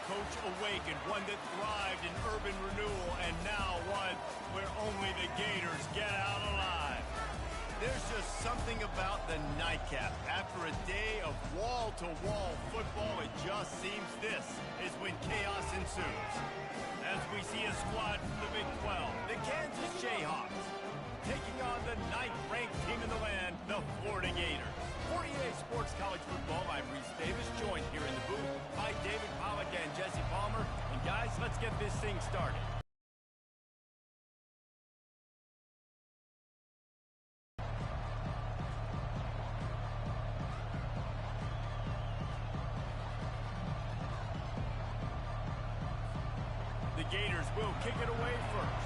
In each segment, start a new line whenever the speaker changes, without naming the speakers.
coach awakened, one that thrived in urban renewal, and now one where only the Gators get out alive. There's just something about the nightcap. After a day of wall-to-wall football, it just seems this is when chaos ensues. As we see a squad from the Big 12, the Kansas Jayhawks, taking on the 9th-ranked team in the land, the Florida Gators. For EA Sports College Football, I'm Reese Davis, joined here in the booth by David Pollack and Jesse Palmer. And guys, let's get this thing started. The Gators will kick it away first.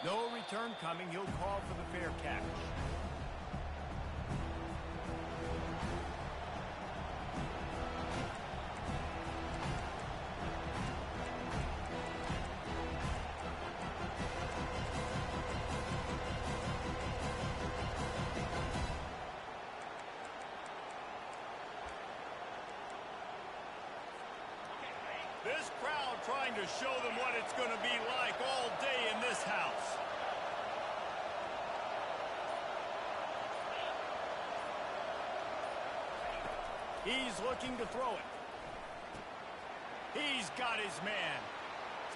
No return coming. He'll call for the fair catch. This crowd trying to show them what it's going to be like all day in this house. He's looking to throw it. He's got his man.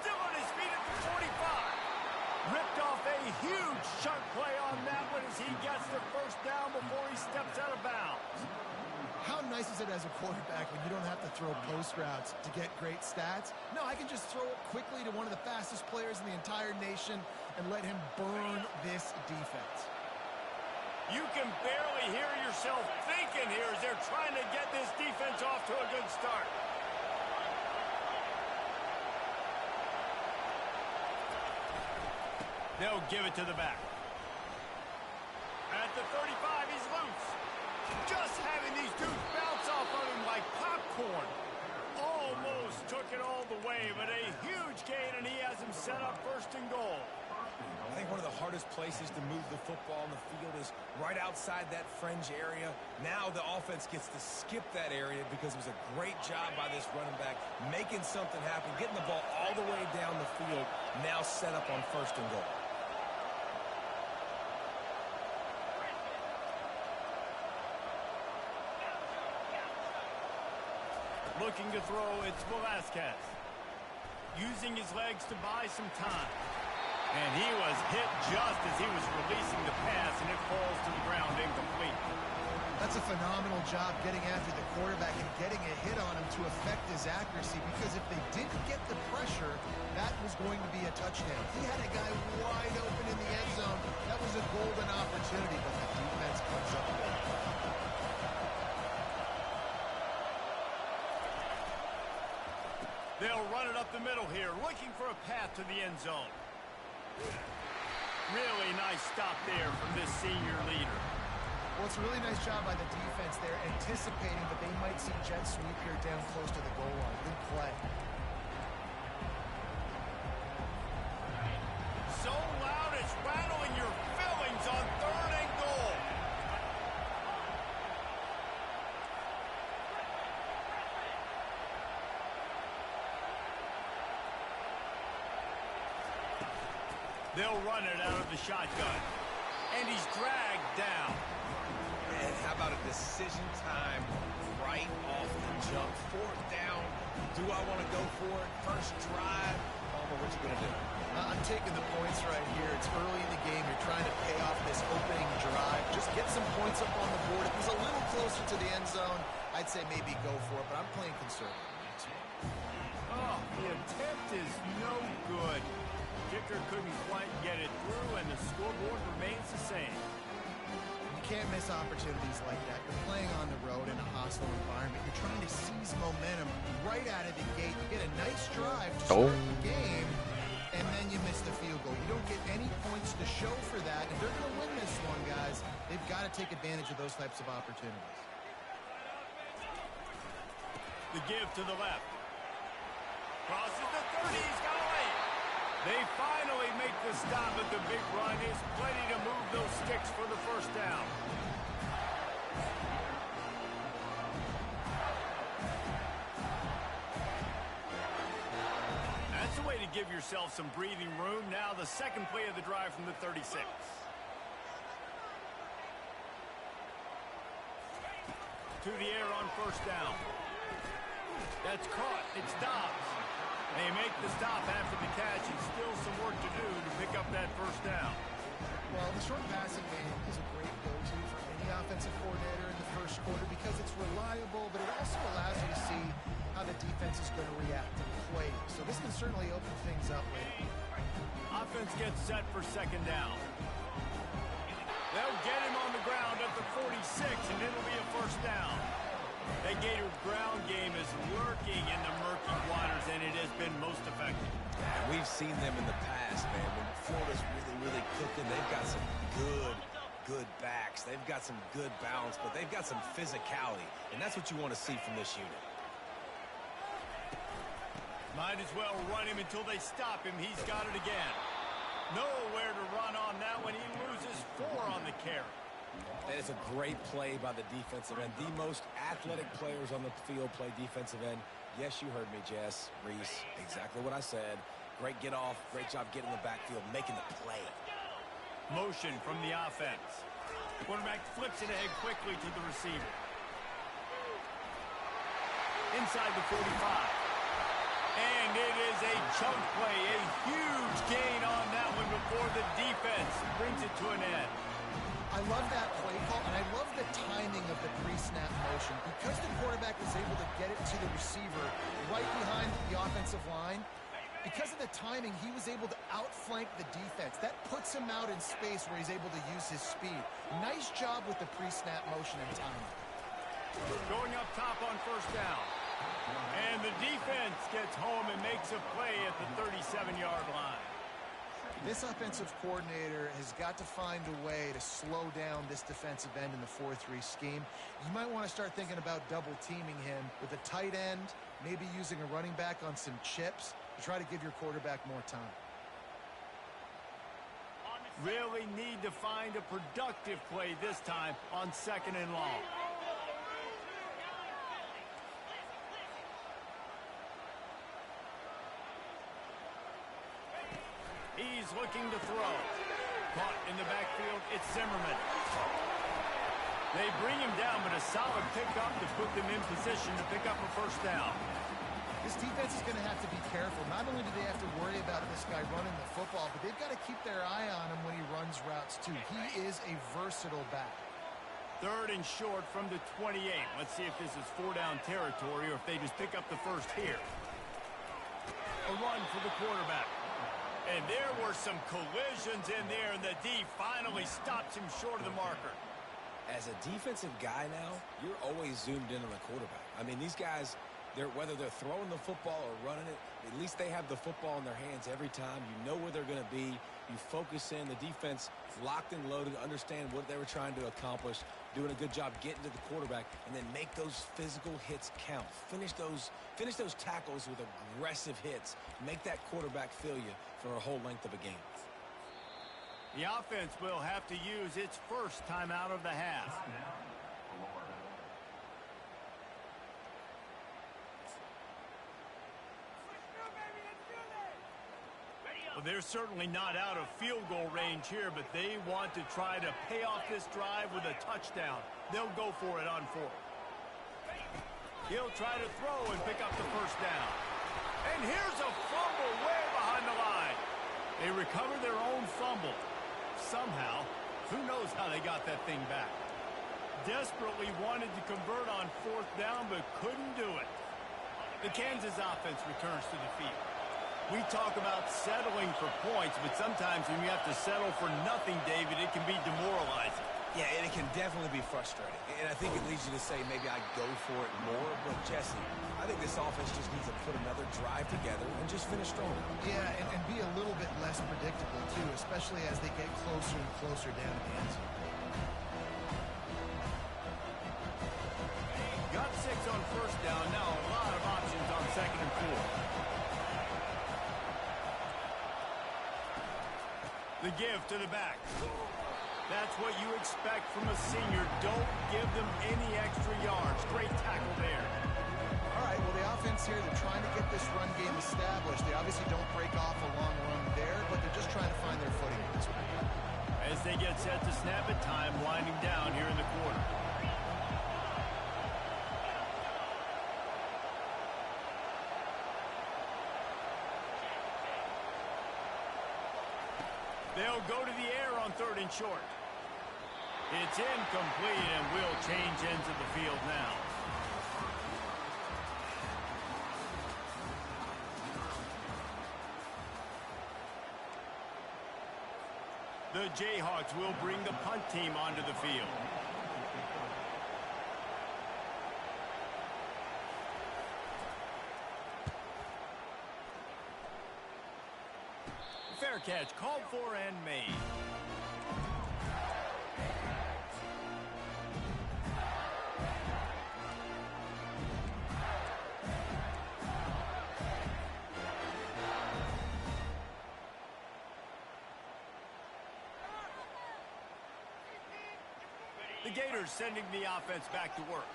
Still on his feet at the 45. Ripped off a huge chunk play on that one as he gets the first down before he steps out of bounds.
How nice is it as a quarterback when you don't have to throw post routes to get great stats? No, I can just throw it quickly to one of the fastest players in the entire nation and let him burn this defense.
You can barely hear yourself thinking here as they're trying to get this defense off to a good start. They'll give it to the back. At the 35, he's loose. Just having these dudes bounce off of him like popcorn. Almost took it all the way, but a huge gain, and he has him set up first and goal.
I think one of the hardest places to move the football on the field is right outside that fringe area. Now the offense gets to skip that area because it was a great job by this running back making something happen, getting the ball all the way down the field, now set up on first and goal.
Looking to throw, it's Velasquez. Using his legs to buy some time. And he was hit just as he was releasing the pass, and it falls to the ground incomplete.
That's a phenomenal job getting after the quarterback and getting a hit on him to affect his accuracy, because if they didn't get the pressure, that was going to be a touchdown. He had a guy wide open in the end zone. That was a golden opportunity, but the defense comes up with it.
They'll run it up the middle here, looking for a path to the end zone. Really nice stop there from this senior leader.
Well, it's a really nice job by the defense there, anticipating that they might see jet sweep here down close to the goal line. Good play.
So loud it's rattling your fillings on 3rd and goal. They'll run it out of the shotgun. And he's dragged down.
And how about a decision time right off the jump? 4th down. Do I want to go for it? First drive. Palmer, what you going to do?
I'm taking the points right here. It's early in the game. You're trying to pay off this opening drive. Just get some points up on the board. If it was a little closer to the end zone, I'd say maybe go for it, but I'm playing conservative.
Oh, the attempt is no good. Kicker couldn't quite get it through, and the scoreboard remains the same.
You can't miss opportunities like that. You're playing on the road in a hostile environment. You're trying to seize momentum right out of the gate. You get a nice drive to start the game, and then you miss the field goal. You don't get any points to show for that. If they're going to win this one, guys, they've got to take advantage of those types of opportunities.
The give to the left. Crosses the 30. He's got away. They finally make the stop at the big run. Is plenty to move those sticks for the first down. That's a way to give yourself some breathing room. Now the second play of the drive from the 36. To the air on first down. That's caught. It's Dobbs. They make the stop after the catch, and still some work to do to pick up that first down.
Well, the short passing game is a great go-to for any offensive coordinator in the first quarter because it's reliable, but it also allows you to see how the defense is going to react to the play. So this can certainly open things up later.
Offense gets set for second down. They'll get him on the ground at the 46, and it'll be a first down. That Gators ground game is lurking in the murky waters, and it has been most effective.
And we've seen them in the past, man. When Florida's really cooking, they've got some good backs. They've got some good balance, but they've got some physicality, and that's what you want to see from this unit.
Might as well run him until they stop him. He's got it again. Nowhere to run on that when he loses 4 on the carry.
That is a great play by the defensive end. The most athletic players on the field play defensive end. Yes, you heard me, Jess, Reese. Exactly what I said. Great get off. Great job getting in the backfield, making the play.
Motion from the offense. Quarterback flips it ahead quickly to the receiver. Inside the 45. And it is a chunk play. A huge gain on that one before the defense brings it to an end.
I love that play call, and I love the timing of the pre-snap motion. Because the quarterback was able to get it to the receiver right behind the offensive line, because of the timing, he was able to outflank the defense. That puts him out in space where he's able to use his speed. Nice job with the pre-snap motion and timing.
Going up top on first down. And the defense gets home and makes a play at the 37-yard line.
This offensive coordinator has got to find a way to slow down this defensive end in the 4-3 scheme. You might want to start thinking about double teaming him with a tight end, maybe using a running back on some chips to try to give your quarterback more time.
Really need to find a productive play this time on second and long. He's looking to throw. Caught in the backfield, it's Zimmerman. They bring him down, but a solid pickup to put them in position to pick up a first down.
This defense is going to have to be careful. Not only do they have to worry about this guy running the football, but they've got to keep their eye on him when he runs routes too. He is a versatile back.
Third and short from the 28. Let's see if this is 4-down territory or if they just pick up the first here. A run for the quarterback. And there were some collisions in there, and the D finally stops him short of the marker.
As a defensive guy now, you're always zoomed in on the quarterback. I mean, these guys, whether they're throwing the football or running it, at least they have the football in their hands every time. You know where they're going to be. You focus in. The defense locked and loaded, understand what they were trying to accomplish, doing a good job getting to the quarterback, and then make those physical hits count. Finish those tackles with aggressive hits. Make that quarterback feel you for a whole length of a game.
The offense will have to use its first timeout of the half. Well, they're certainly not out of field goal range here, but they want to try to pay off this drive with a touchdown. They'll go for it on fourth. He'll try to throw and pick up the first down. And here's a fumble way behind the line. They recover their own fumble. Somehow, who knows how they got that thing back. Desperately wanted to convert on fourth down, but couldn't do it. The Kansas offense returns to the field. We talk about settling for points, but sometimes when you have to settle for nothing, David, it can be demoralizing.
Yeah, and it can definitely be frustrating. And I think it leads you to say maybe I go for it more. But, Jesse, I think this offense just needs to put another drive together and just finish strong.
Yeah, and be a little bit less predictable, too, especially as they get closer and closer down to the end zone.
Got 6 on first down. Now a lot of options on second and 4. The give to the back. That's what you expect from a senior. Don't give them any extra yards. Great tackle there.
All right, well, the offense here, they're trying to get this run game established. They obviously don't break off a long run there, but they're just trying to find their footing at this point.
As they get set to snap it, time winding down here in the quarter. They'll go to the air on 3rd and short. It's incomplete, and we'll change ends of the field now. The Jayhawks will bring the punt team onto the field. Fair catch, called for and made. The Gators sending the offense back to work.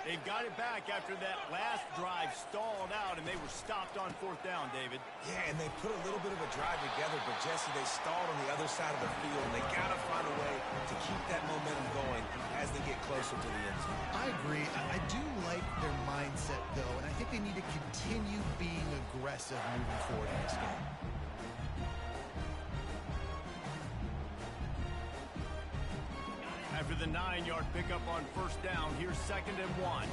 They've got it back after that last drive stalled out, and they were stopped on 4th down, David.
Yeah, and they put a little bit of a drive together, but, Jesse, they stalled on the other side of the field, and they got to find a way to keep that momentum going as they get closer to the end zone.
I agree. I do like their mindset, though, and I think they need to continue being aggressive moving forward in this game.
After the 9-yard pickup on 1st down, here's 2nd and 1.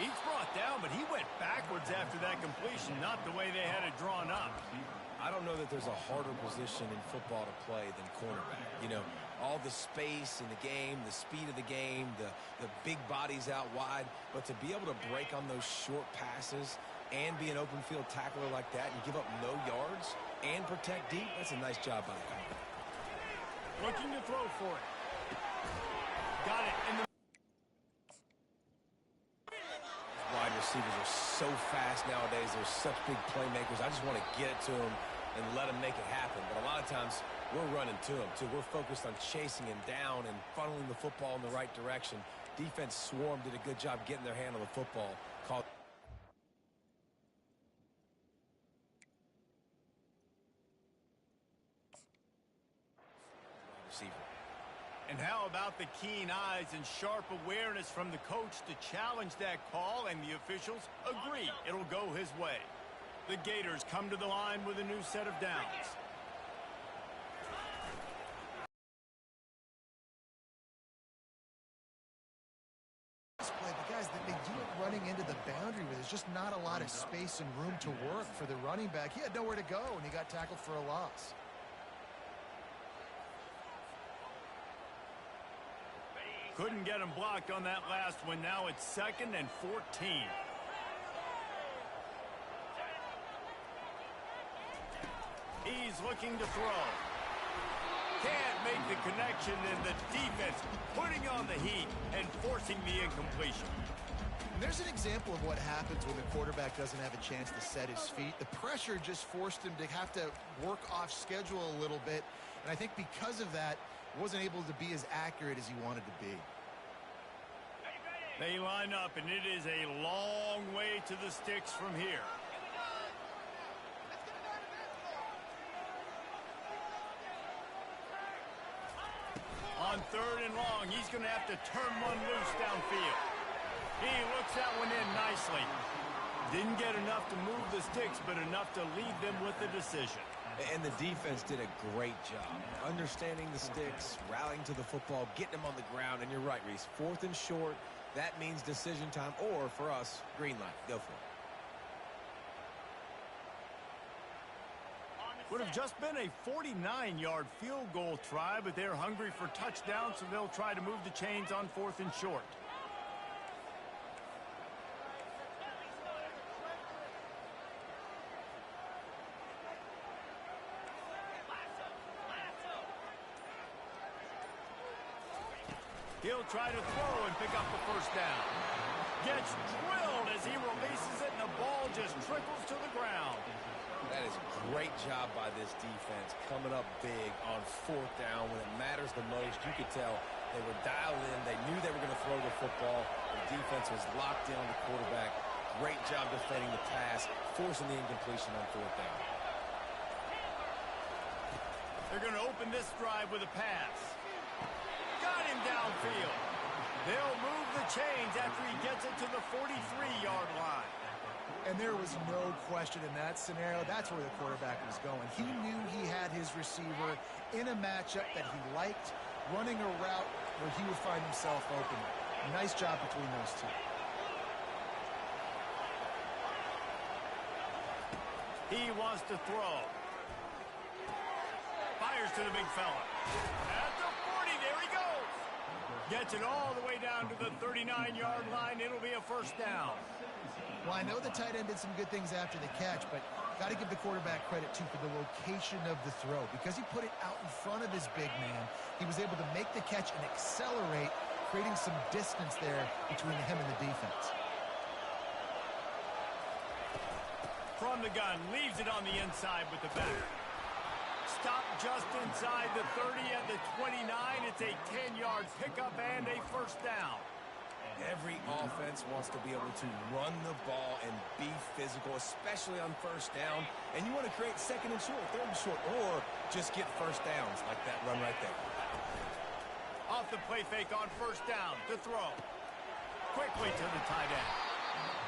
He's brought down, but he went backwards after that completion, not the way they had it drawn up.
I don't know that there's a harder position in football to play than cornerback. You know, all the space in the game, the speed of the game, the big bodies out wide, but to be able to break on those short passes and be an open field tackler like that and give up no yards and protect deep, that's a nice job by the corner.
Looking to throw for it. Got it in the
wide receivers are so fast nowadays. They're such big playmakers. I just want to get it to them and let them make it happen. But a lot of times we're running to them, too. We're focused on chasing him down and funneling the football in the right direction. Defense swarm did a good job getting their hand on the football. Called receiver.
And how about the keen eyes and sharp awareness from the coach to challenge that call, and the officials agree it'll go his way. The Gators come to the line with a new set of downs.
But guys, they do it running into the boundary where there's just not a lot of space and room to work for the running back. He had nowhere to go, and he got tackled for a loss.
Couldn't get him blocked on that last one. Now it's 2nd and 14. He's looking to throw. Can't make the connection, and the defense putting on the heat and forcing the incompletion.
And there's an example of what happens when the quarterback doesn't have a chance to set his feet. The pressure just forced him to have to work off schedule a little bit. And I think because of that, wasn't able to be as accurate as he wanted to be.
They line up, and it is a long way to the sticks from here. On 3rd and long, he's going to have to turn one loose downfield. He looks that one in nicely. Didn't get enough to move the sticks, but enough to lead them with the decision.
And the defense did a great job understanding the sticks, rallying to the football, getting them on the ground. And you're right, Reese. 4th and short, that means decision time, or for us, green light. Go for it.
Would have just been a 49-yard field goal try, but they're hungry for touchdowns, so they'll try to move the chains on 4th and short. He'll try to throw and pick up the 1st down. gets drilled as he releases it, and the ball just trickles to the ground.
That is a great job by this defense, coming up big on 4th down when it matters the most. You could tell they were dialed in. They knew they were going to throw the football. The defense was locked in on the quarterback. Great job defending the pass, forcing the incompletion on 4th down.
They're going to open this drive with a pass. Got him downfield. They'll move the chains after he gets it to the 43-yard line.
And there was no question in that scenario. That's where the quarterback was going. He knew he had his receiver in a matchup that he liked, running a route where he would find himself open. Nice job between those two.
He wants to throw. Fires to the big fella. At the 40, there he goes. Gets it all the way down to the 39-yard line. It'll be a first down.
Well, I know the tight end did some good things after the catch, but got to give the quarterback credit, too, for the location of the throw. Because he put it out in front of his big man, he was able to make the catch and accelerate, creating some distance there between him and the defense.
From the gun, leaves it on the inside with the back. Stop just inside the 30 at the 29. It's a 10-yard pickup and a first down.
Every offense wants to be able to run the ball and be physical, especially on 1st down. And you want to create 2nd and short, 3rd and short, or just get first downs like that run right there.
Off the play fake on 1st down to throw. Quickly to the tight end.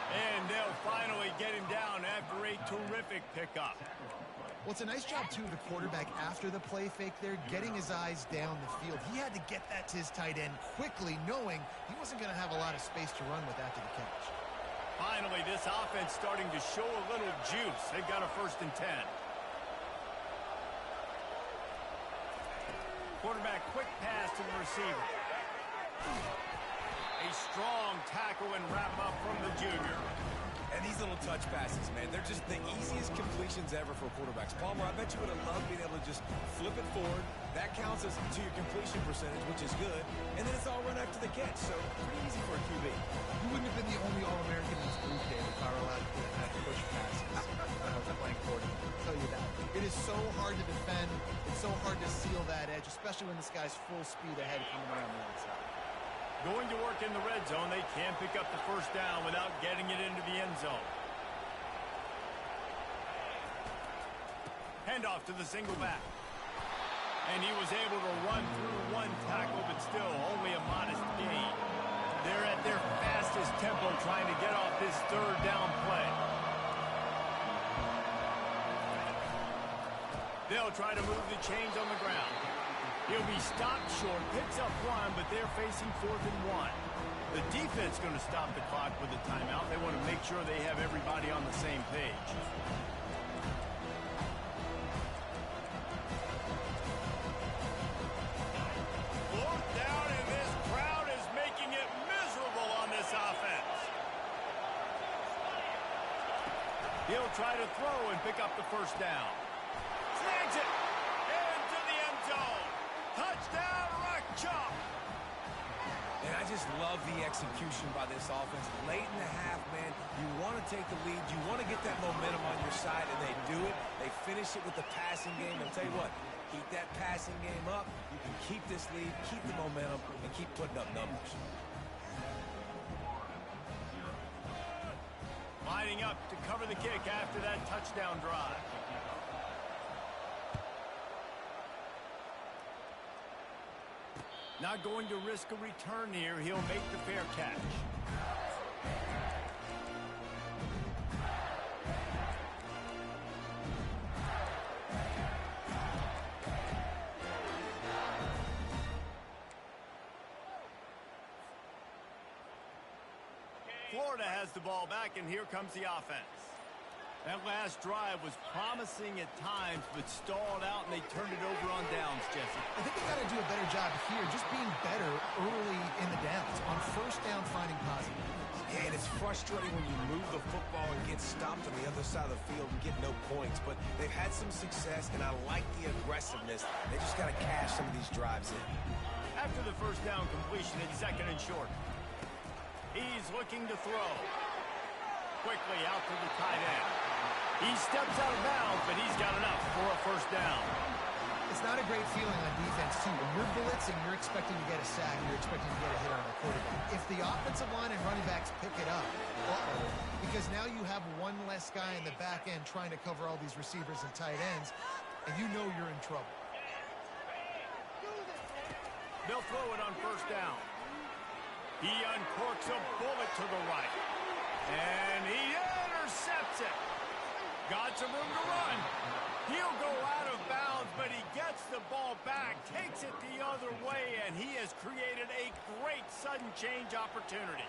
And they'll finally get him down after a terrific pickup.
Well, it's a nice job, too, of the quarterback after the play fake there, getting his eyes down the field. He had to get that to his tight end quickly, knowing he wasn't going to have a lot of space to run with after the catch.
Finally, this offense starting to show a little juice. They've got a 1st and 10. Quarterback quick pass to the receiver. A strong tackle and wrap up from the junior.
And these little touch passes, man, they're just the easiest completions ever for quarterbacks. Palmer, I bet you would have loved being able to just flip it forward. That counts as to your completion percentage, which is good. And then it's all run after the catch, so pretty easy for a QB.
You wouldn't have been the only All-American in this group, Dave, if I were allowed to have push passes when I was playing quarterback. I'll tell you that. It is so hard to defend. It's so hard to seal that edge, especially when this guy's full speed ahead coming around the outside.
Going to work in the red zone. They can't pick up the 1st down without getting it into the end zone. Handoff to the single back. And he was able to run through one tackle, but still only a modest gain. They're at their fastest tempo trying to get off this 3rd down play. They'll try to move the chains on the ground. He'll be stopped short, picks up 1, but they're facing 4th and 1. The defense going to stop the clock with a timeout. They want to make sure they have everybody on the same page. Fourth down, and this crowd is making it miserable on this offense. He'll try to throw and pick up the 1st down. Snags it into the end zone. Touchdown, Rock Chalk.
And I just love the execution by this offense. Late in the half, man, you want to take the lead. You want to get that momentum on your side, and they do it. They finish it with the passing game. And tell you what, keep that passing game up. You can keep this lead, keep the momentum, and keep putting up numbers.
Lining up to cover the kick after that touchdown drive. Not going to risk a return here. He'll make the fair catch. Florida has the ball back, and here comes the offense. That last drive was promising at times, but stalled out, and they turned it over on downs, Jesse.
I think they got to do a better job here, just being better early in the downs. On 1st down, finding positive.
Yeah, and it's frustrating when you move the football and get stopped on the other side of the field and get no points. But they've had some success, and I like the aggressiveness. They just got to cash some of these drives in.
After the 1st down completion, it's 2nd and short. He's looking to throw. Quickly out to the tight end. He steps out of bounds, but he's got enough for a first down.
It's not a great feeling on defense, too. When you're blitzing, you're expecting to get a sack. You're expecting to get a hit on the quarterback. If the offensive line and running backs pick it up, because now you have one less guy in the back end trying to cover all these receivers and tight ends, and you know you're in trouble.
They'll throw it on first down. He uncorks a bullet to the right. And he intercepts it. Got some room to run. He'll go out of bounds, but he gets the ball back, takes it the other way, and he has created a great sudden change opportunity.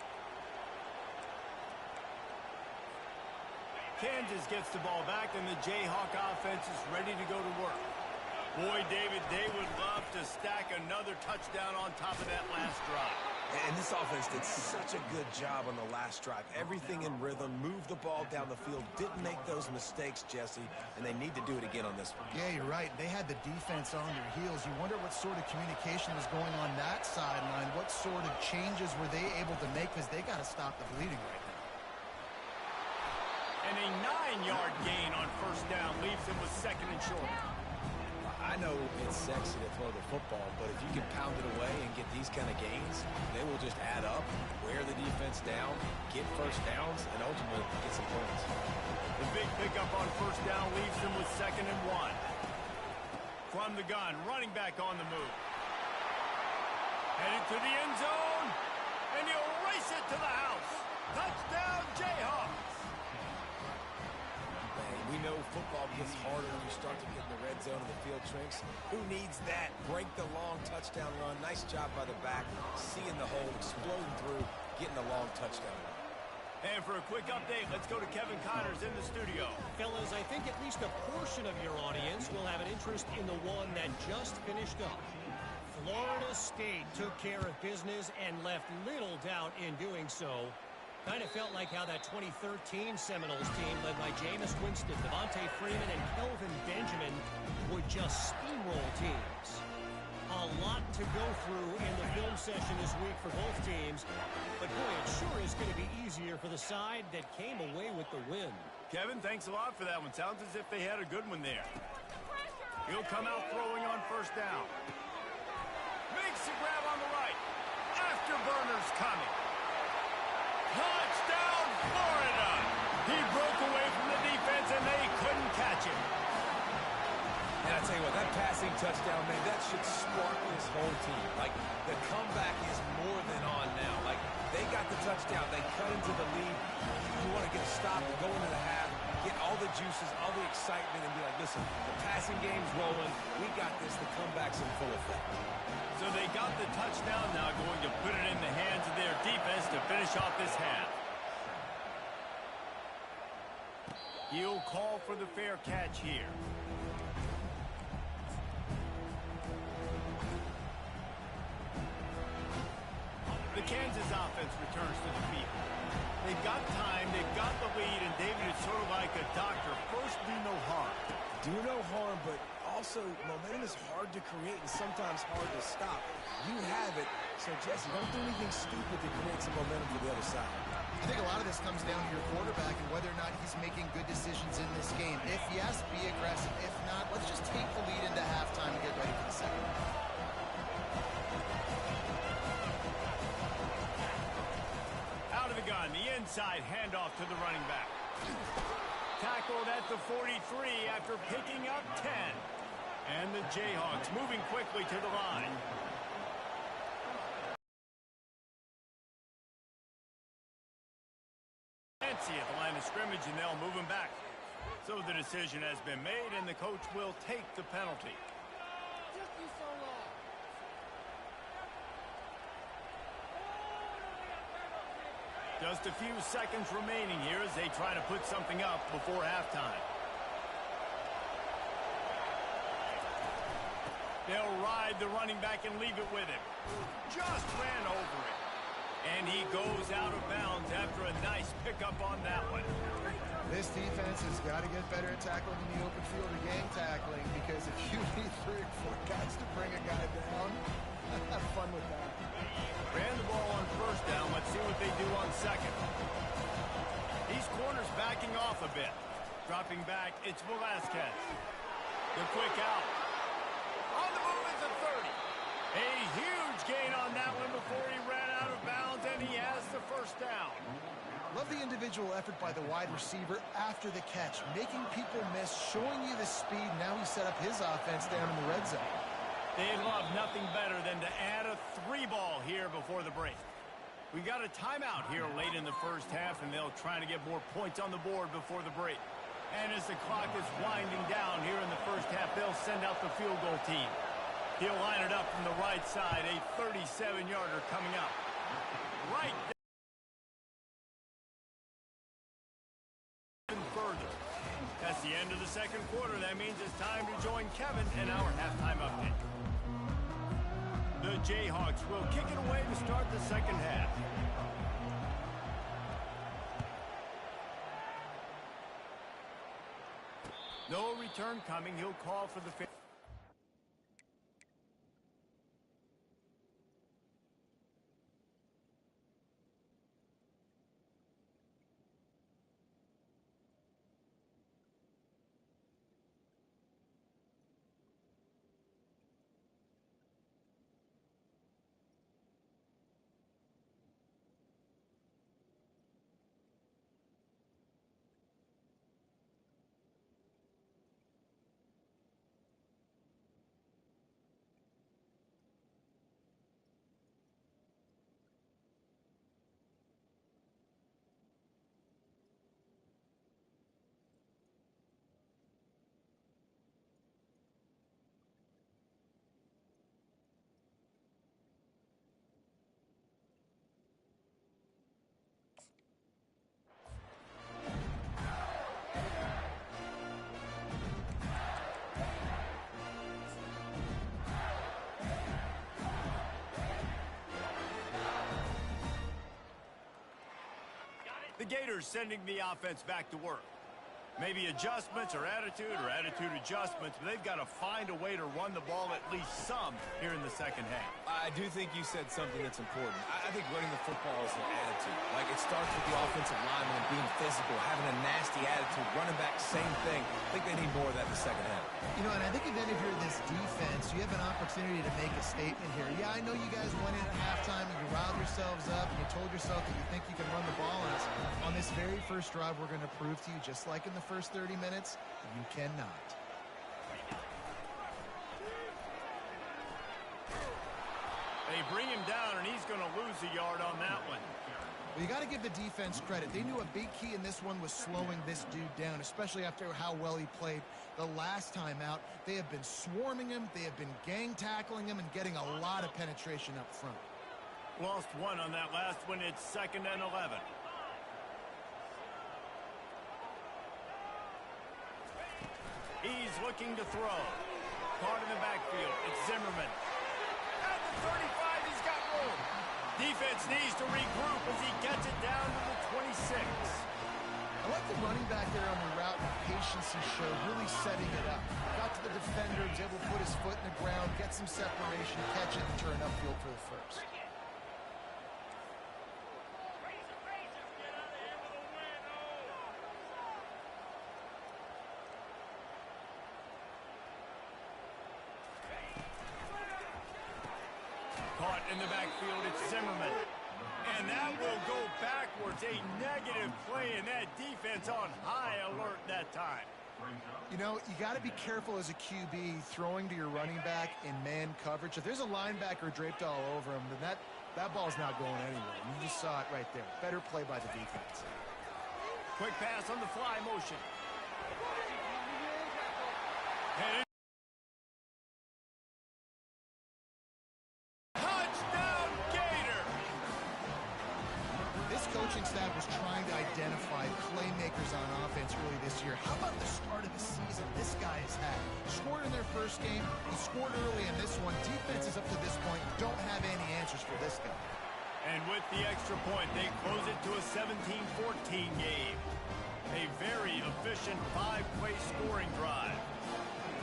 Kansas gets the ball back, and the Jayhawk offense is ready to go to work. Boy, David, they would love to stack another touchdown on top of that last drive.
And this offense did such a good job on the last drive. Everything in rhythm, moved the ball down the field, didn't make those mistakes, Jesse, and they need to do it again on this one.
Yeah, you're right. They had the defense on their heels. You wonder what sort of communication was going on that sideline. What sort of changes were they able to make, because they got to stop the bleeding right now.
And a 9-yard gain on first down leaves him with second and short.
I know it's sexy to throw the football, but if you can pound it away and get these kind of gains, they will just add up, wear the defense down, get first downs, and ultimately get some points.
The big pickup on first down leaves them with second and 1. From the gun, running back on the move. Headed to the end zone, and he'll race it to the house. Touchdown, Jayhawks.
We know football gets harder when you start to get in the red zone and the field shrinks. Who needs that? Break the long touchdown run. Nice job by the back, seeing the hole, exploding through, getting the long touchdown run.
And for a quick update, let's go to Kevin Connors in the studio.
Fellas, I think at least a portion of your audience will have an interest in the one that just finished up. Florida State took care of business and left little doubt in doing so. Kind of felt like how that 2013 Seminoles team led by Jameis Winston, Devontae Freeman, and Kelvin Benjamin would just steamroll teams. A lot to go through in the film session this week for both teams, but boy, it sure is going to be easier for the side that came away with the win.
Kevin, thanks a lot for that one. Sounds as if they had a good one there. He'll come out throwing on first down. Makes the grab on the right. Afterburner's coming. Touchdown, Florida! He broke away from the defense, and they couldn't catch him.
And I tell you what, that passing touchdown, man, that should spark this whole team. Like, the comeback is more than on now. Like, they got the touchdown. They cut into the lead. You want to get a stop, go into the half, get all the juices, all the excitement, and be like, listen, the passing game's rolling. We got this. The comeback's in full effect.
So they got the touchdown, now going to put it in the hands of their defense to finish off this half. He'll call for the fair catch here. The Kansas offense returns to the field. They've got time, they've got the lead, and David is sort of like a doctor. First, do no harm.
Do no harm, but also momentum is hard to create and sometimes hard to stop. You have it, so Jesse, don't do anything stupid to create some momentum for the other side.
I think a lot of this comes down to your quarterback and whether or not he's making good decisions in this game. If yes, be aggressive. If not, let's just take the lead into halftime and get ready for the second half.
Out of the gun, the inside handoff to the running back. Tackled at the 43 after picking up 10. And the Jayhawks moving quickly to the line. Fancy at the line of scrimmage, and they'll move him back. So the decision has been made, and the coach will take the penalty. Just a few seconds remaining here as they try to put something up before halftime. They'll ride the running back and leave it with him. Just ran over it. And he goes out of bounds after a nice pickup on that one.
This defense has got to get better at tackling in the open field or gang tackling, because if you need 3 or 4 guys to bring a guy down, have fun with that.
Ran the ball on first down. Let's see what they do on fifth. Dropping back, it's Velasquez. The quick out. On the move is a 30. A huge gain on that one before he ran out of bounds, and he has the first down.
Love the individual effort by the wide receiver after the catch, making people miss, showing you the speed. Now he set up his offense down in the red zone.
They love nothing better than to add a 3-ball here before the break. We got a timeout here late in the first half, and they'll try to get more points on the board before the break. And as the clock is winding down here in the first half, they'll send out the field goal team. He'll line it up from the right side, a 37-yarder coming up. Right further. That's the end of the second quarter. That means it's time to join Kevin in our halftime update. The Jayhawks will kick it away to start the second half. No return coming. He'll call for the fifth. The Gators sending the offense back to work. Maybe adjustments or attitude adjustments, but they've got to find a way to run the ball at least some here in the second half.
I do think you said something that's important. I think running the football is an attitude. Like, it starts with the offensive lineman being physical, having a nasty attitude. Running back, same thing. I think they need more of that in the second half.
You know, and I think then if you're this defense, you have an opportunity to make a statement here. Yeah, I know you guys went in at halftime and you riled yourselves up and you told yourself that you think you can run the ball on us. On this very first drive, we're going to prove to you, just like in the first 30 minutes, you cannot.
They bring him down, and he's going to lose a yard on that one.
Well, you got to give the defense credit. They knew a big key in this one was slowing this dude down, especially after how well he played the last time out. They have been swarming him. They have been gang tackling him and getting a lot of penetration up front.
Lost one on that last one. It's 2nd and 11. He's looking to throw. Caught in the backfield. It's Zimmerman. At the 35, he's got room. Defense needs to regroup as he gets it down to the 26.
I like the running back there on the route and the patience he showed, really setting it up. Got to the defender, was able to put his foot in the ground, get some separation, catch it, and turn upfield for the first.
Caught in the backfield, it's Zimmerman. And that will go backwards. A negative play, and that defense on high alert that time.
You know, you got to be careful as a QB throwing to your running back in man coverage. If there's a linebacker draped all over him, then that ball's not going anywhere. You just saw it right there. Better play by the defense.
Quick pass on the fly motion. And touchdown, Gator!
This coaching staff was trying to identify playmakers on offense early this year. How about the start of the season this guy has had? Scored in their first game. He scored early in this one. Defenses up to this point don't have any answers for this guy.
And with the extra point, they close it to a 17-14 game. A very efficient 5-play scoring drive.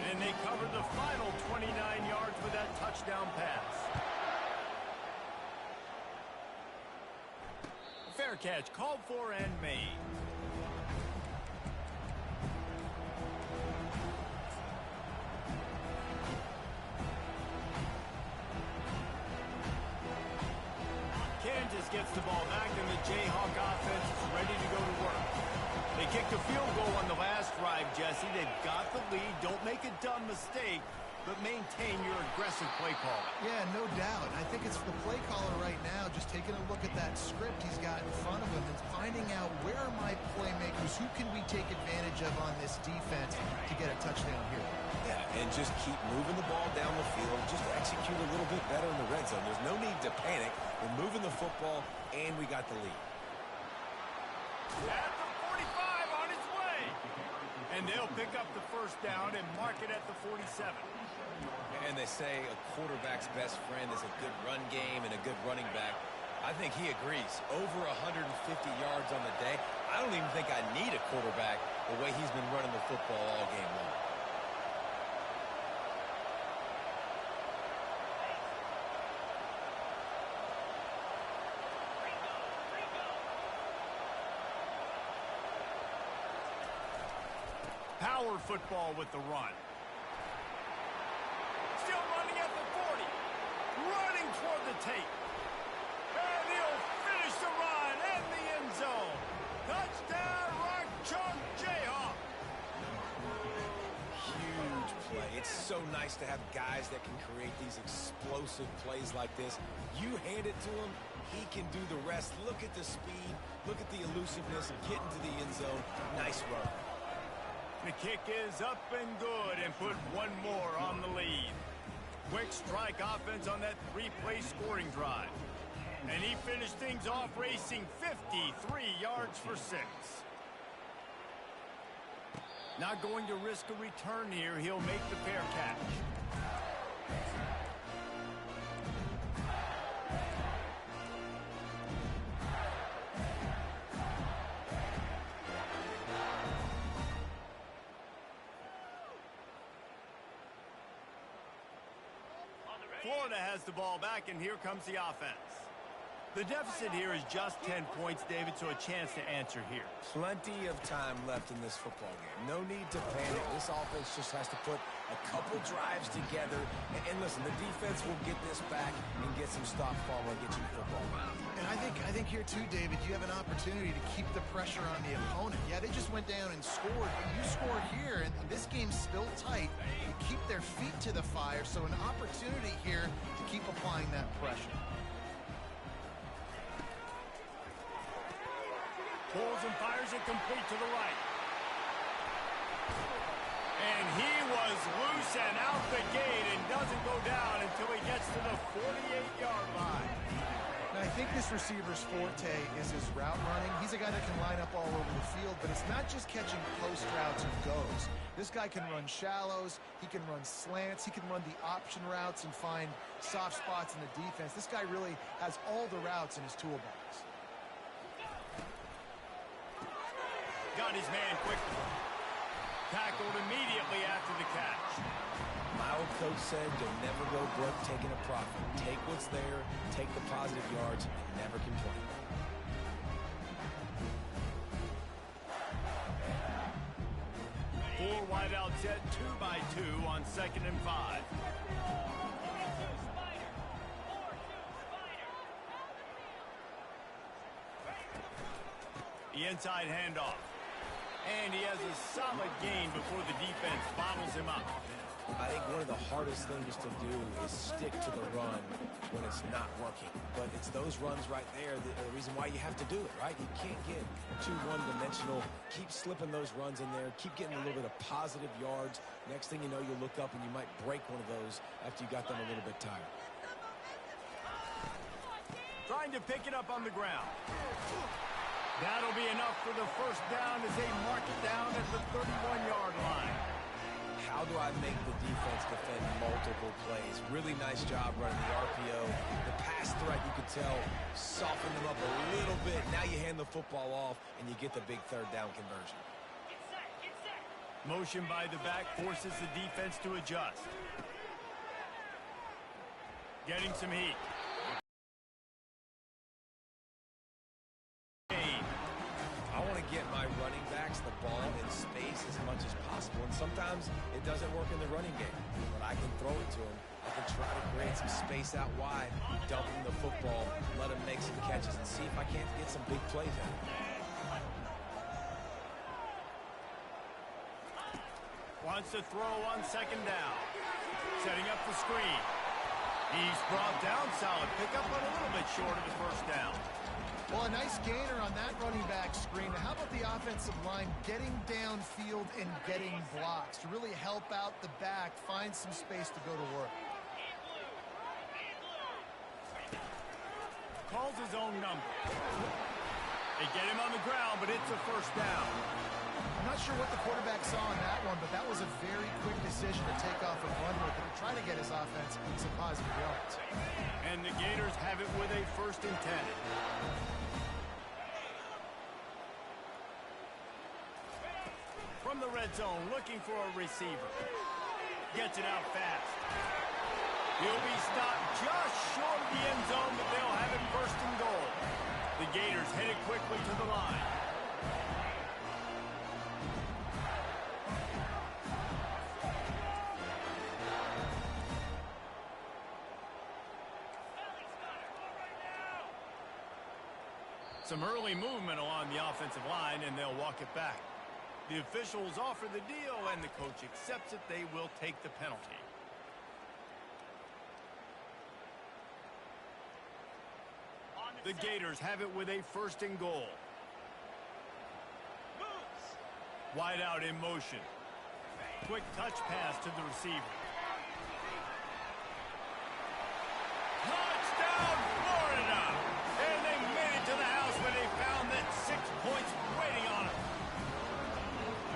And they covered the final 29 yards with that touchdown pass. Fair catch called for and made. just gets the ball back, and the Jayhawk offense is ready to go to work. They kicked a field goal on the last drive, Jesse. They've got the lead. Don't make a dumb mistake, but maintain your aggressive play call.
Yeah, no doubt. I think it's the play caller right now just taking a look at that script he's got in front of him and finding out where are my playmakers, who can we take advantage of on this defense to get a touchdown here.
Yeah, and just keep moving the ball down the field. Just execute a little bit better in the red zone. There's no need to panic. We're moving the football, and we got the lead.
At the 45 on its way. And they'll pick up the first down and mark it at the 47.
And they say a quarterback's best friend is a good run game and a good running back. I think he agrees. Over 150 yards on the day. I don't even think I need a quarterback the way he's been running the football all game long.
Power football with the run. Still running at the 40. Running toward the tape. And he'll finish the run in the end zone. Touchdown, Rock Chalk Jayhawk.
Huge play. It's so nice to have guys that can create these explosive plays like this. You hand it to him, he can do the rest. Look at the speed. Look at the elusiveness of getting to the end zone. Nice run.
The kick is up and good and put one more on the lead. Quick strike offense on that three-play scoring drive. And he finished things off racing 53 yards for 6. Not going to risk a return here. He'll make the fair catch. Florida has the ball back, and here comes the offense. The deficit here is just 10 points, David, so a chance to answer here.
Plenty of time left in this football game. No need to panic. This offense just has to put a couple drives together. And listen, the defense will get this back and get some stop following and get you the football.
And I think here too, David, you have an opportunity to keep the pressure on the opponent. Yeah, they just went down and scored, but you scored here, and this game's still tight. You keep their feet to the fire, so an opportunity here to keep applying that pressure.
Pulls and fires it complete to the right. And he was loose and out the gate and doesn't go down until he gets to the 48-yard line.
Now, I think this receiver's forte is his route running. He's a guy that can line up all over the field, but it's not just catching post routes and goes. This guy can run shallows, he can run slants, he can run the option routes and find soft spots in the defense. This guy really has all the routes in his toolbox.
Got his man quickly. Tackled immediately after the catch.
My old coach said you'll never go broke taking a profit. Take what's there, take the positive yards, and never complain.
Four wide out set, 2-by-2 on 2nd and 5. The inside handoff. And he has a solid gain before the defense bottles him up.
I think one of the hardest things to do is stick to the run when it's not working. But it's those runs right there that are the reason why you have to do it, right? You can't get too one-dimensional. Keep slipping those runs in there. Keep getting a little bit of positive yards. Next thing you know, you'll look up and you might break one of those after you got them a little bit tired.
Trying to pick it up on the ground. That'll be enough for the first down as they mark it down at the 31-yard line.
How do I make the defense defend multiple plays? Really nice job running the RPO. The pass threat, you could tell, softened them up a little bit. Now you hand the football off, and you get the big third down conversion.
Motion by the back forces the defense to adjust. Getting some heat.
I want to get my running backs the ball in space as much as possible, and sometimes it doesn't work in the running game, but I can throw it to them. I can try to create some space space out wide, dump him the football, let him make some catches, and see if I can't get some big plays out of him.
Wants to throw on second down. Setting up the screen. He's brought down. Solid pickup, but a little bit short of his first down.
Well, a nice gainer on that running back screen. How about the offensive line getting downfield and getting blocks to really help out the back, find some space to go to work?
Calls his own number. They get him on the ground, but it's a first down.
I'm not sure what the quarterback saw on that one, but that was a very quick decision to take off and run with it and try to get his offense some positive yards.
And the Gators have it with a 1st and 10. From the red zone, looking for a receiver. Gets it out fast. He'll be stopped just short of the end zone, but they'll have it 1st and goal. The Gators headed quickly to the line. Some early movement along the offensive line, and they'll walk it back. The officials offer the deal, and the coach accepts it. They will take the penalty. The Gators have it with a 1st and goal. Wide out in motion. Quick touch pass to the receiver. Touchdown, Florida! And they made it to the house when they found that 6 points waiting on them.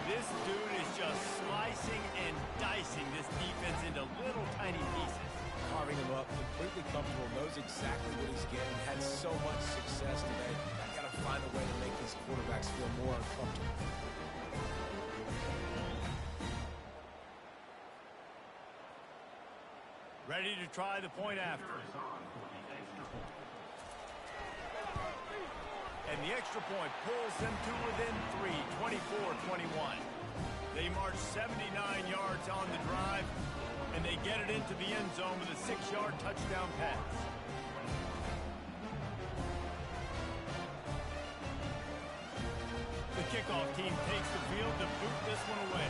This dude is just slicing and dicing this defense into little tiny pieces.
Carving him up, completely comfortable, knows exactly what he's getting, had so much success today. I got to find a way to make these quarterbacks feel more uncomfortable.
Ready to try the point after. And the extra point pulls them to within 3, 24-21. They march 79 yards on the drive, and they get it into the end zone with a 6-yard touchdown pass. The kickoff team takes the field to boot this one away.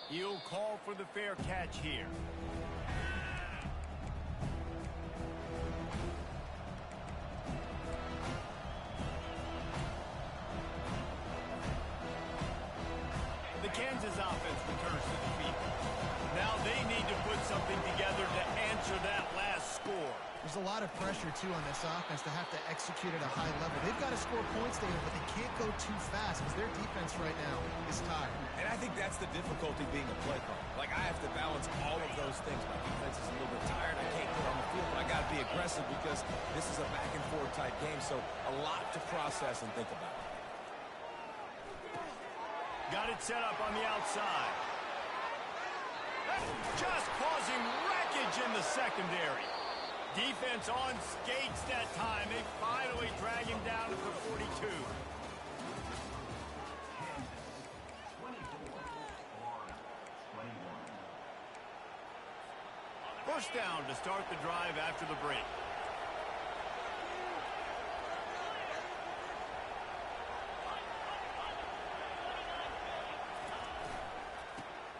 He'll call for the fair catch here. The Kansas offense returns to the field. Now they need to put something together to answer that last score.
There's a lot of pressure, too, on this offense to have to execute at a high level. They've got to score points, David, but they can't go too fast because their defense right now is tired.
And I think that's the difficulty being a play caller. Like, I have to balance all of those things. My defense is a little bit tired. I can't get on the field, but I got to be aggressive because this is a back-and-forth type game, so a lot to process and think about.
Got it set up on the outside. Just causing wreckage in the secondary. Defense on skates that time. They finally drag him down to the 42. First down to start the drive after the break.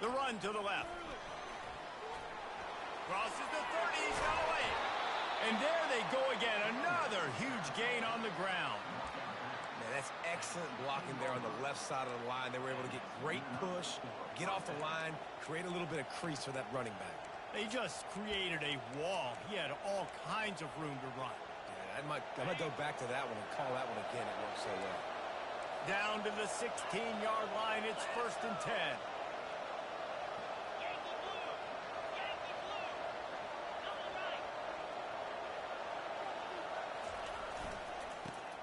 The run to the left. Crosses the 30, he's got away. And there they go again, another huge gain on the ground.
Man, that's excellent blocking there on the left side of the line. They were able to get great push, get off the line, create a little bit of crease for that running back.
They just created a wall. He had all kinds of room to run.
Yeah, I might go back to that one and call that one again. It worked so well.
Down to the 16-yard line, it's 1st and 10.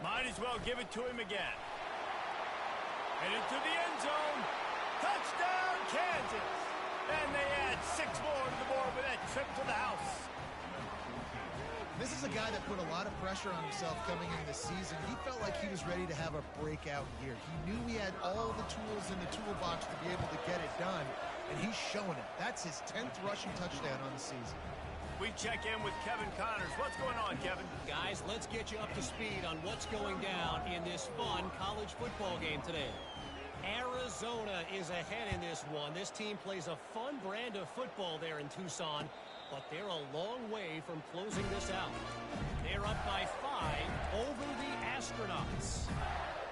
Might as well give it to him again. Headed to the end zone. Touchdown, Kansas. And they add 6 more to the board with that trip to the house.
This is a guy that put a lot of pressure on himself coming into this season. He felt like he was ready to have a breakout year. He knew he had all the tools in the toolbox to be able to get it done, and he's showing it. That's his 10th rushing touchdown on the season.
We check in with Kevin Connors. What's going on, Kevin?
Guys, let's get you up to speed on what's going down in this fun college football game today. Arizona is ahead in this one. This team plays a fun brand of football there in Tucson, but they're a long way from closing this out. They're up by 5 over the Astronauts.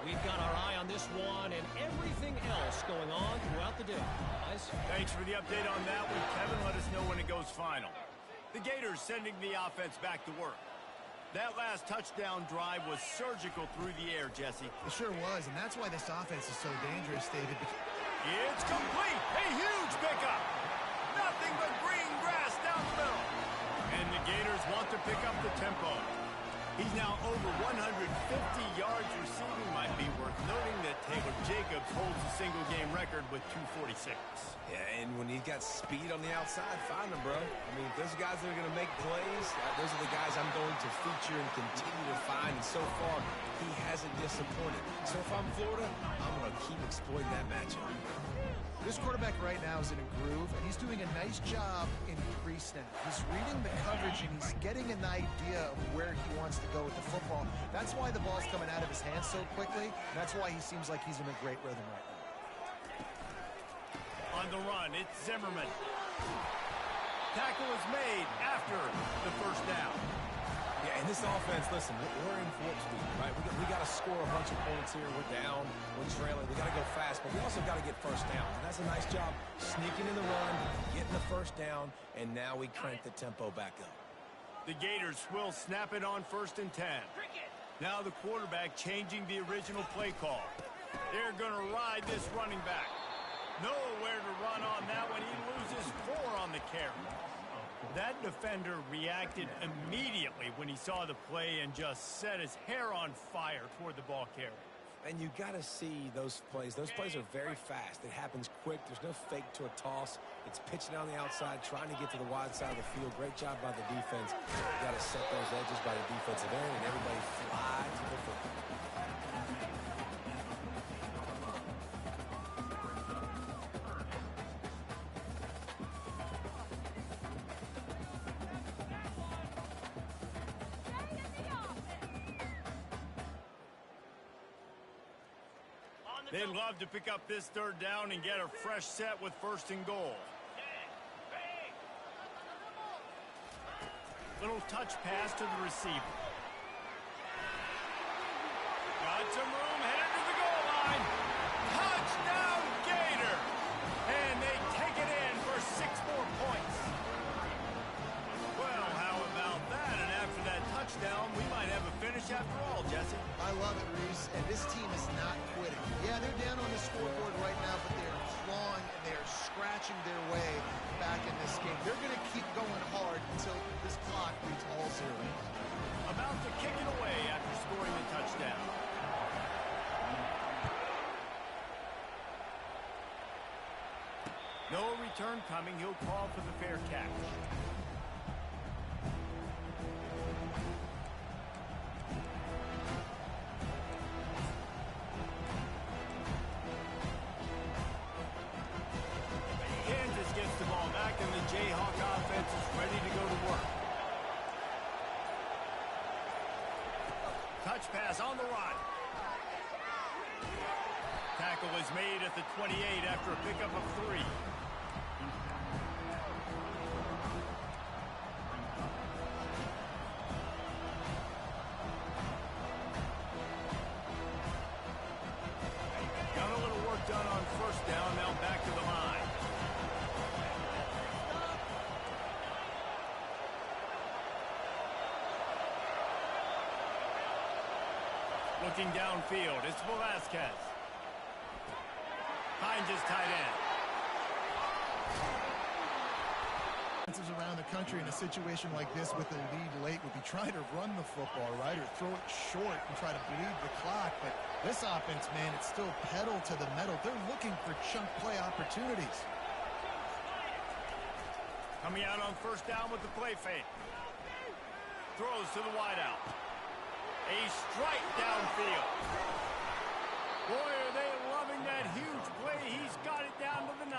We've got our eye on this one and everything else going on throughout the day. Guys?
Thanks for the update on that one, Kevin. Let us know when it goes final. The Gators sending the offense back to work. That last touchdown drive was surgical through the air, Jesse.
It sure was, and that's why this offense is so dangerous, David.
It's complete. A huge pickup. Nothing but green grass down the middle. And the Gators want to pick up the tempo. He's now over 150 yards receiving. Might be worth noting that Taylor Jacobs holds the single-game record with 246.
Yeah, and when he's got speed on the outside, find him, bro. I mean, if there's guys that are going to make plays, those are the guys I'm going to feature and continue to find. And so far, he hasn't disappointed. So if I'm Florida, I'm going to keep exploiting that matchup.
This quarterback right now is in a groove, and he's doing a nice job in pre-snap. He's reading the coverage, and he's getting an idea of where he wants to go with the football. That's why the ball's coming out of his hands so quickly, and that's why he seems like he's in a great rhythm right now.
On the run, it's Zimmerman. Tackle is made after the first down.
Yeah, and this offense, listen, we're in warp speed, right? We got to score a bunch of points here. We're down. We're trailing. We got to go fast, but we also got to get first down. And that's a nice job sneaking in the run, getting the first down, and now we crank the tempo back up.
The Gators will snap it on 1st and 10. Now the quarterback changing the original play call. They're going to ride this running back. Nowhere to run on that one. He loses 4 on the carry. That defender reacted immediately when he saw the play and just set his hair on fire toward the ball carrier.
And you got to see those plays. Those plays are very fast. It happens quick. There's no fake to a toss. It's pitching down the outside, trying to get to the wide side of the field. Great job by the defense. You got to set those edges by the defensive end, and everybody fly to the football.
They'd love to pick up this 3rd down and get a fresh set with 1st and goal. Little touch pass to the receiver. Got some room, headed to the goal line. Touchdown, Gator! And they take it in for 6 more points. Well, how about that? And after that touchdown, we might have a finish after all, Jesse.
I love it, Reese, and this team is not quitting. Yeah, they're down on the scoreboard right now, but they are clawing and they are scratching their way back in this game. They're going to keep going hard until this clock reads all zeros.
About to kick it away after scoring the touchdown. No return coming. He'll call for the fair catch. Kansas gets the ball back, and the Jayhawk offense is ready to go to work. Touch pass on the run. Tackle is made at the 28 after a pickup of 3. Got a little work done on 1st down, now back to the line. Looking downfield, it's Velasquez. Hines is tight end.
Defenses around the country in a situation like this with a lead late would be trying to run the football, right, or throw it short and try to bleed the clock. But this offense, man, it's still pedal to the metal. They're looking for chunk play opportunities.
Coming out on 1st down with the play fake. throws to the wideout. A strike downfield. Boy, are they loving that huge play. He's got it down to the 9.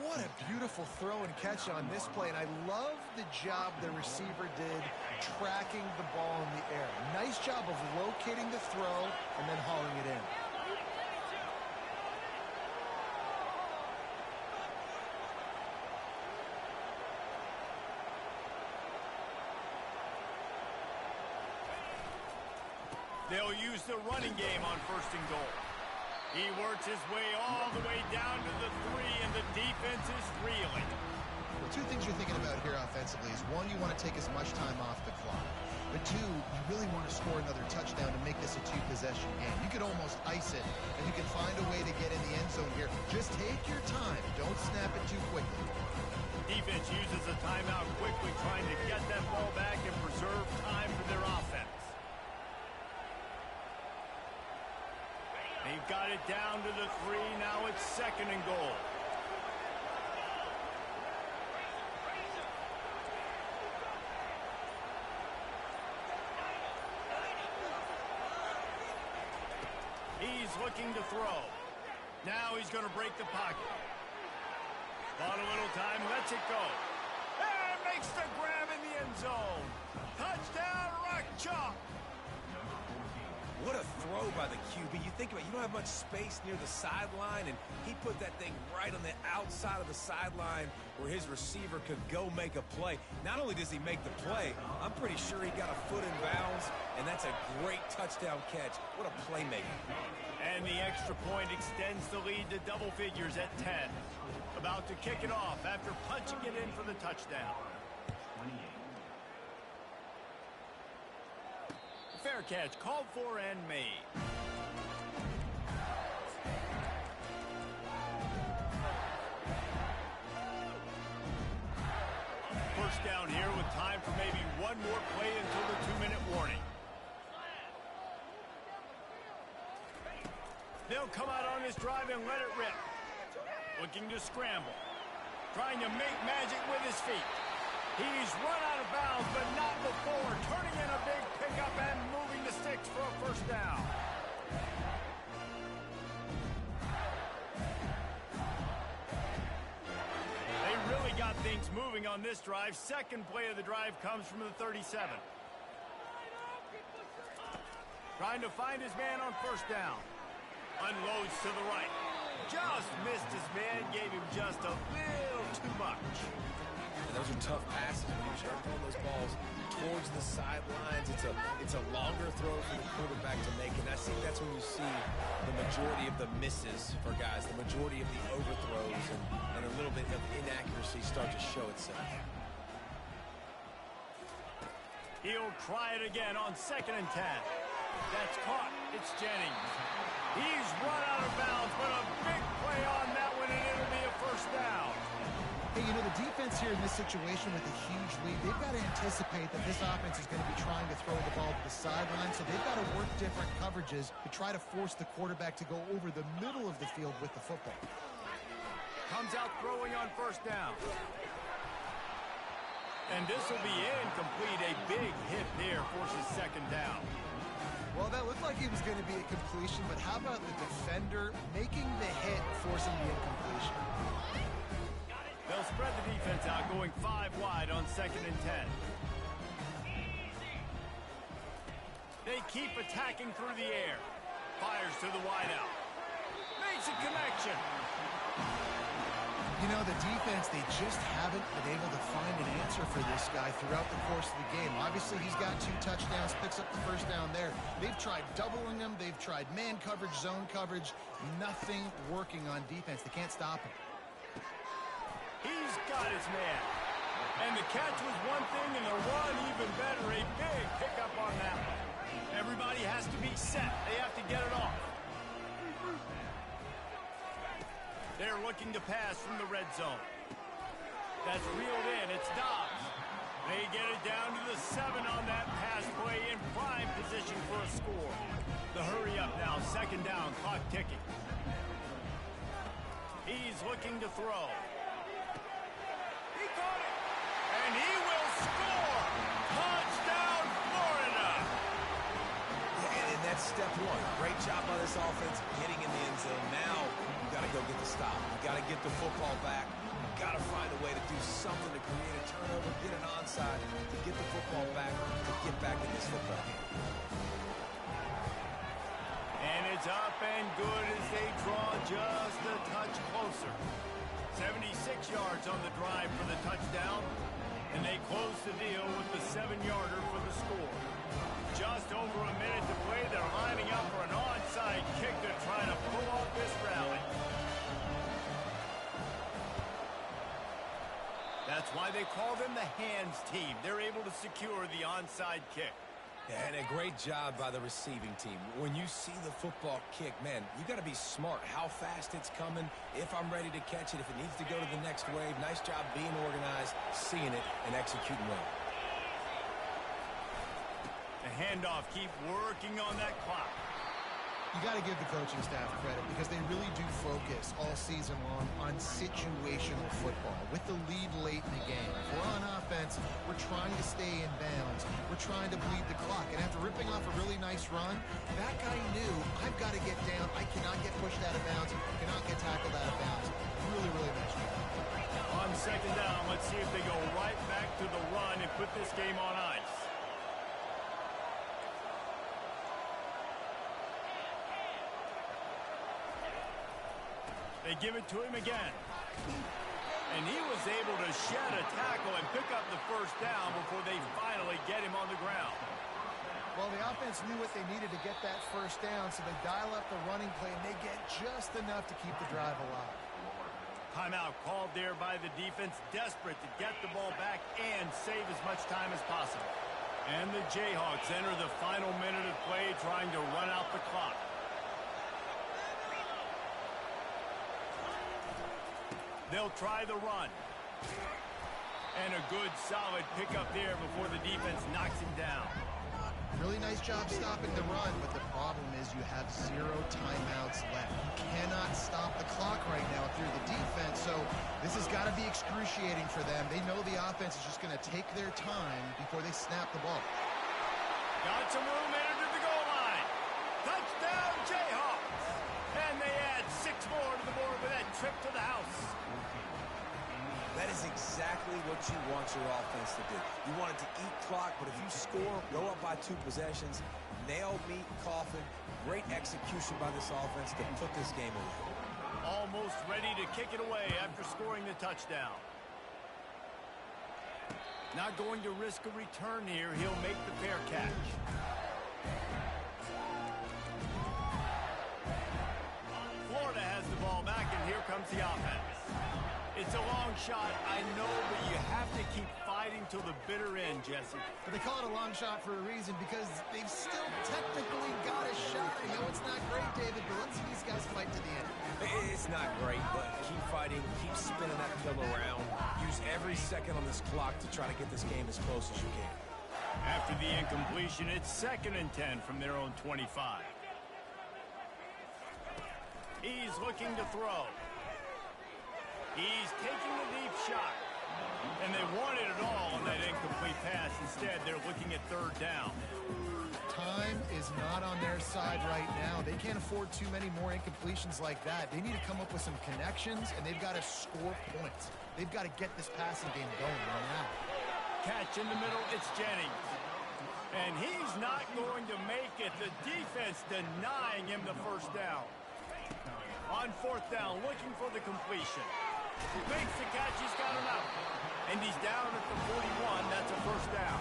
What a beautiful throw and catch on this play, and I love the job the receiver did tracking the ball in the air. Nice job of locating the throw and then hauling it in.
They'll use the running game on 1st and goal. He works his way all the way down to the 3, and the defense is reeling.
Well, two things you're thinking about here offensively is, one, you want to take as much time off the clock. But two, you really want to score another touchdown to make this a 2-possession game. You could almost ice it, and you can find a way to get in the end zone here. Just take your time. Don't snap it too quickly.
Defense uses a timeout quickly, trying to get that ball back and preserve time for their offense. They've got it down to the 3. Now it's 2nd and goal. He's looking to throw. Now he's going to break the pocket. Bought a little time, lets it go. And makes the grab in the end zone. Touchdown, Rock Chalk.
What a throw by the QB. You think about it, you don't have much space near the sideline, and he put that thing right on the outside of the sideline where his receiver could go make a play. Not only does he make the play, I'm pretty sure he got a foot in bounds, and that's a great touchdown catch. What a playmaker.
And the extra point extends the lead to double figures at 10. About to kick it off after punching it in for the touchdown. Fair catch, called for and made. First down here with time for maybe one more play until the 2-minute warning. They'll come out on this drive and let it rip. Looking to scramble. Trying to make magic with his feet. He's run out of bounds, but not before. Turning in a big pickup and moving the sticks for a first down. They really got things moving on this drive. Second play of the drive comes from the 37. Trying to find his man on first down. Unloads to the right. Just missed his man. Gave him just a little too much.
Those are tough passes when you start throwing those balls towards the sidelines. It's a longer throw for the quarterback to make, and I think that's when you see the majority of the misses for guys, the majority of the overthrows, and a little bit of inaccuracy start to show itself.
He'll try it again on 2nd and 10. That's caught. It's Jennings. He's run out of bounds, but a big play on that one, and it'll be a first down.
Hey, you know, the defense here in this situation with a huge lead, they've got to anticipate that this offense is going to be trying to throw the ball to the sideline, so they've got to work different coverages to try to force the quarterback to go over the middle of the field with the football.
Comes out throwing on first down. And this will be incomplete. A big hit there forces 2nd down.
Well, that looked like it was going to be a completion, but how about the defender making the hit, forcing the incompletion?
They'll spread the defense out, going 5 wide on 2nd and 10. They keep attacking through the air. Fires to the wideout. Makes a connection.
You know, the defense, they just haven't been able to find an answer for this guy throughout the course of the game. Obviously, he's got 2 touchdowns, picks up the first down there. They've tried doubling him. They've tried man coverage, zone coverage. Nothing working on defense. They can't stop him.
He's got his man. And the catch was one thing, and the run even better. A big pickup on that one. Everybody has to be set. They have to get it off. They're looking to pass from the red zone. That's reeled in. It's Dobbs. They get it down to the 7 on that pass play in prime position for a score. The hurry up now. 2nd down. Clock ticking. He's looking to throw. He caught it. And he will score.
job by this offense getting in the end zone. Now you got to go get the stop. You got to get the football back. You got to find a way to do something to create a turnover, get an onside, to get the football back, to get back in this football game.
And it's up and good as they draw just a touch closer. 76 yards on the drive for the touchdown, and they close the deal with the 7-yarder for the score. Just over a minute to play. They're lining up for an onside kick to try to pull off this rally. That's why they call them the hands team. They're able to secure the onside kick.
And a great job by the receiving team. When you see the football kick, man, you got to be smart. How fast it's coming, if I'm ready to catch it, if it needs to go to the next wave. Nice job being organized, seeing it, and executing well.
The handoff, keep working on that clock.
You got to give the coaching staff credit because they really do focus all season long on situational football. With the lead late in the game, if we're on offense, we're trying to stay in bounds. We're trying to bleed the clock. And after ripping off a really nice run, that guy knew, I've got to get down. I cannot get pushed out of bounds. Cannot get tackled out of bounds. Really, really nice job.
On second down, let's see if they go right back to the run and put this game on ice. They give it to him again. And he was able to shed a tackle and pick up the first down before they finally get him on the ground.
Well, the offense knew what they needed to get that first down, so they dial up the running play, and they get just enough to keep the drive alive.
Timeout called there by the defense, desperate to get the ball back and save as much time as possible. And the Jayhawks enter the final minute of play trying to run out the clock. They'll try the run. And a good, solid pickup there before the defense knocks him down.
Really nice job stopping the run, but the problem is you have 0 timeouts left. You cannot stop the clock right now through the defense, so this has got to be excruciating for them. They know the offense is just going to take their time before they snap the ball.
Got some room into the goal line. Touchdown, Jayhawks! And they add 6 more to the board with that trip to the house.
That is exactly what you want your offense to do. You want it to eat clock, but if you score, go up by 2 possessions, nail, meet, coffin, great execution by this offense to put this game away.
Almost ready to kick it away after scoring the touchdown. Not going to risk a return here. He'll make the fair catch. Florida has the ball back, and here comes the offense. It's a long shot, I know, but you have to keep fighting till the bitter end, Jesse.
But they call it a long shot for a reason because they've still technically got a shot. I know it's not great, David, but let's see these guys fight to the end.
It's not great, but keep fighting, keep spinning that pillow around. Use every second on this clock to try to get this game as close as you can.
After the incompletion, it's 2nd and 10 from their own 25. He's looking to throw. He's taking the deep shot. And they wanted it all on that incomplete pass. Instead, they're looking at 3rd down.
Time is not on their side right now. They can't afford too many more incompletions like that. They need to come up with some connections, and they've got to score points. They've got to get this passing game going now.
Catch in the middle, it's Jennings. And he's not going to make it. The defense denying him the first down. On 4th down, looking for the completion. He makes the catch, he's got him out. And he's down at the 41, that's a first down.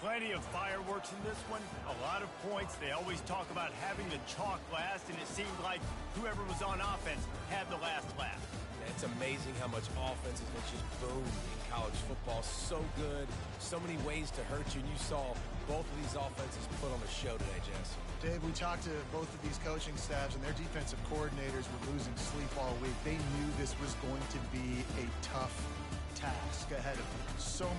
Plenty of fireworks in this one, a lot of points. They always talk about having the chalk last, and it seemed like whoever was on offense had the last laugh.
It's amazing how much offense has been just boomed in college football. So good, so many ways to hurt you, and you saw both of these offenses put on a show today, Jess.
Dave, we talked to both of these coaching staffs, and their defensive coordinators were losing sleep all week. They knew this was going to be a tough task ahead of them. So much